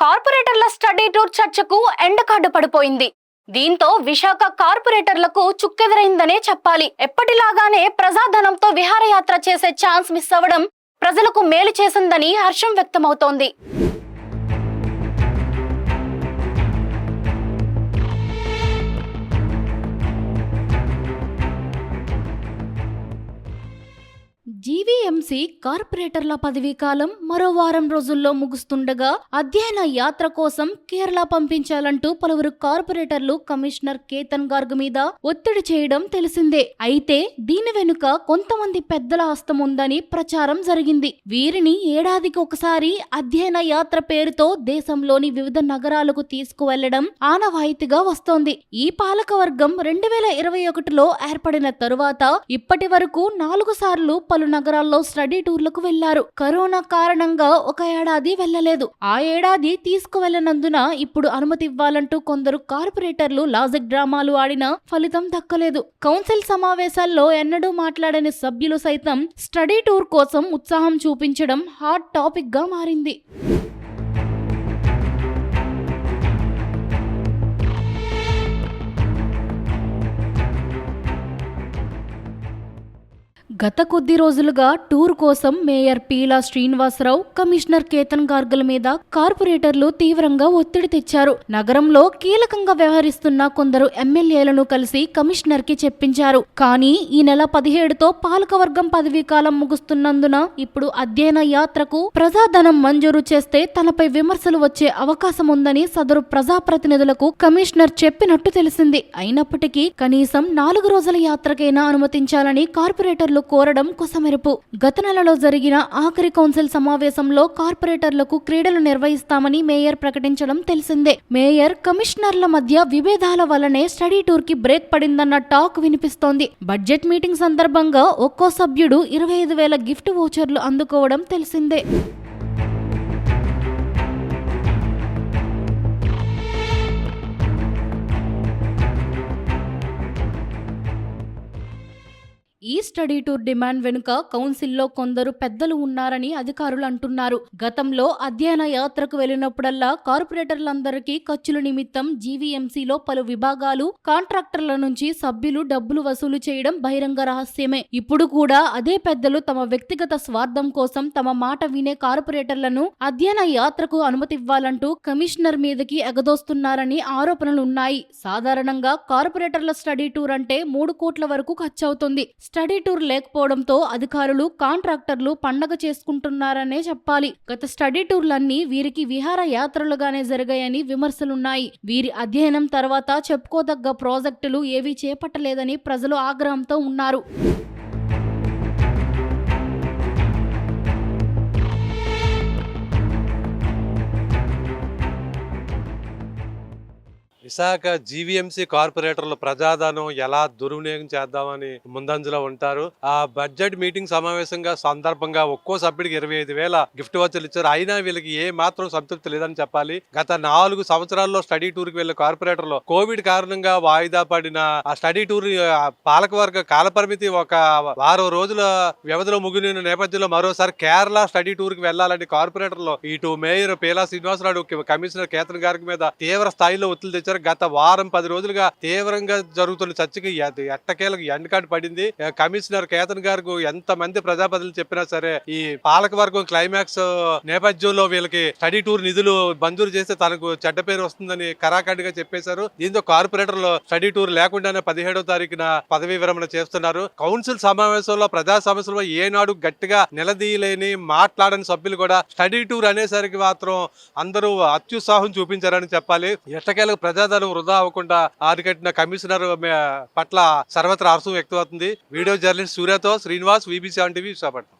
కార్పొరేటర్ల study tour చర్చకు ఎండకాడు పడిపోయింది. దీంతో విశాఖ కార్పొరేటర్లకు చుక్కెదురైందనే చెప్పాలి. ఎప్పటిలాగానే ప్రజాధనంతో విహారయాత్ర చేసే ఛాన్స్ మిస్ అవ్వడం ప్రజలకు మేలు చేసిందని హర్షం వ్యక్తమవుతోంది. జీవీఎంసీ కార్పొరేటర్ల పదవీ కాలం మరో వారం రోజుల్లో ముగుస్తుండగా అధ్యయన యాత్ర కోసం కేరళ పంపించాలంటూ పలువురు కార్పొరేటర్లు కమిషనర్ కేతన్ గార్గ్ మీద ఒత్తిడి చేయడం తెలిసిందే. అయితే దీని వెనుక కొంతమంది పెద్దల హస్తం ఉందని ప్రచారం జరిగింది. వీరిని ఏడాదికి ఒకసారి అధ్యయన యాత్ర పేరుతో దేశంలోని వివిధ నగరాలకు తీసుకువెళ్లడం ఆనవాయితీగా వస్తోంది. ఈ పాలకవర్గం 2021లో ఏర్పడిన తరువాత ఇప్పటి వరకు 4 సార్లు పలు నగరాల్లో స్టడీ టూర్లకు వెళ్లారు. కరోనా కారణంగా ఒక ఏడాది వెళ్లలేదు. ఆ ఏడాది తీసుకువెళ్లనందున ఇప్పుడు అనుమతి ఇవ్వాలంటూ కొందరు కార్పొరేటర్లు లాజిక్ డ్రామాలు ఆడినా ఫలితం దక్కలేదు. కౌన్సిల్ సమావేశాల్లో ఎన్నడూ మాట్లాడని సభ్యులు సైతం స్టడీ టూర్ కోసం ఉత్సాహం చూపించడం హాట్ టాపిక్ గా మారింది. గత కొద్ది రోజులుగా టూర్ కోసం మేయర్ పీలా శ్రీనివాసరావు, కమిషనర్ కేతన్ గార్గ్ల మీద కార్పొరేటర్లు తీవ్రంగా ఒత్తిడి తెచ్చారు. నగరంలో కీలకంగా వ్యవహరిస్తున్న కొందరు ఎమ్మెల్యేలను కలిసి కమిషనర్ కి చెప్పించారు. కానీ ఈ నెల 17తో పాలకవర్గం పదవీ కాలం ముగుస్తున్నందున ఇప్పుడు అధ్యయన యాత్రకు ప్రజాధనం మంజూరు చేస్తే తనపై విమర్శలు వచ్చే అవకాశం ఉందని సదరు ప్రజాప్రతినిధులకు కమిషనర్ చెప్పినట్టు తెలిసింది. అయినప్పటికీ కనీసం 4 రోజుల యాత్రకైనా అనుమతించాలని కార్పొరేటర్లు కోరడం కొసమెరుపు. గత నెలలో జరిగిన ఆఖరి కౌన్సిల్ సమావేశంలో కార్పొరేటర్లకు క్రీడలు నిర్వహిస్తామని మేయర్ ప్రకటించడం తెలిసిందే. మేయర్, కమిషనర్ల మధ్య విభేదాల వల్లనే స్టడీ టూర్ కి బ్రేక్ పడిందన్న టాక్ వినిపిస్తోంది. బడ్జెట్ మీటింగ్ సందర్భంగా ఒక్కో సభ్యుడు 25,000 గిఫ్ట్ వోచర్లు అందుకోవడం తెలిసిందే. ఈ స్టడీ టూర్ డిమాండ్ వెనుక కౌన్సిల్లో కొందరు పెద్దలు ఉన్నారని అధికారులు అంటున్నారు. గతంలో అధ్యయన యాత్రకు వెళ్లినప్పుడల్లా కార్పొరేటర్లందరికీ ఖర్చుల నిమిత్తం జీవీఎంసీలో పలు విభాగాలు, కాంట్రాక్టర్ల నుంచి సభ్యులు డబ్బులు వసూలు చేయడం బహిరంగ రహస్యమే. ఇప్పుడు కూడా అదే పెద్దలు తమ వ్యక్తిగత స్వార్థం కోసం తమ మాట వినే కార్పొరేటర్లను అధ్యయన యాత్రకు అనుమతివ్వాలంటూ కమిషనర్ మీదకి ఎగదోస్తున్నారని ఆరోపణలు ఉన్నాయి. సాధారణంగా కార్పొరేటర్ల స్టడీ టూర్ అంటే 3 కోట్ల వరకు ఖర్చవుతుంది. స్టడీ టూర్ లేకపోవడంతో అధికారులు, కాంట్రాక్టర్లు పండగ చేసుకుంటున్నారనే చెప్పాలి. గత స్టడీ టూర్లన్నీ వీరికి విహార యాత్రలుగానే జరిగాయని విమర్శలున్నాయి. వీరి అధ్యయనం తర్వాత చెప్పుకోదగ్గ ప్రాజెక్టులు ఏవీ చేపట్టలేదని ప్రజలు ఆగ్రహంతో ఉన్నారు. విశాఖ జీవీఎంసీ కార్పొరేటర్లు ప్రజాధనం ఎలా దుర్వినియోగం చేద్దామని ముందంజలో ఉంటారు. ఆ బడ్జెట్ మీటింగ్ సమావేశంగా సందర్భంగా ఒక్కో సభ్యుడికి 25,000 గిఫ్ట్ వోచర్లు ఇచ్చారు. అయినా వీళ్ళకి ఏ మాత్రం సంతృప్తి లేదని చెప్పాలి. గత 4 సంవత్సరాల్లో స్టడీ టూర్ కి వెళ్లే కార్పొరేటర్లు కోవిడ్ కారణంగా వాయిదా పడిన ఆ స్టడీ టూర్ పాలకవర్గ కాలపరిమితి ఒక వారం రోజుల వ్యవధిలో ముగిన నేపథ్యంలో మరోసారి కేరళ స్టడీ టూర్ కి వెళ్లాలని కార్పొరేటర్లు ఇటు మేయర్ పీలా శ్రీనివాసరావు, కమిషనర్ కేతన్ గార్గ్ మీద తీవ్ర స్థాయిలో ఒత్తిడి తెచ్చారు. గత వారం 10 రోజులుగా తీవ్రంగా జరుగుతున్న చర్చకి ఎట్టకేలకు ఎండకాటు పడింది. కమిషనర్ కేతన్ గారు ఎంత మంది ప్రజాప్రతినిధులు చెప్పినా సరే ఈ పాలకవర్గం క్లైమాక్స్ నేపథ్యంలో వీళ్ళకి స్టడీ టూర్ నిధులు మంజూరు చేస్తే తనకు చెడ్డ పేరు వస్తుందని కరాఖండిగా చెప్పేశారు. దీంతో కార్పొరేటర్లు స్టడీ టూర్ లేకుండానే 17వ తారీఖున పదవీ విరమణ చేస్తున్నారు. కౌన్సిల్ సమావేశంలో ప్రజా సమస్యలో ఏనాడు గట్టిగా నిలదీయలేని మాట్లాడని సభ్యులు కూడా స్టడీ టూర్ అనేసరికి మాత్రం అందరూ అత్యుత్సాహం చూపించారని చెప్పాలి. ఎట్టకేలకు ప్రజాధనం వృధా అవ్వకుండా ఆరికట్టిన కమిషనర్ పట్ల సర్వత్రా హర్షం వ్యక్తమవుతుంది. వీడియో జర్నలిస్ట్ సూర్యతో శ్రీనివాస్, VB7 టీవీ, విశాఖపట్నం.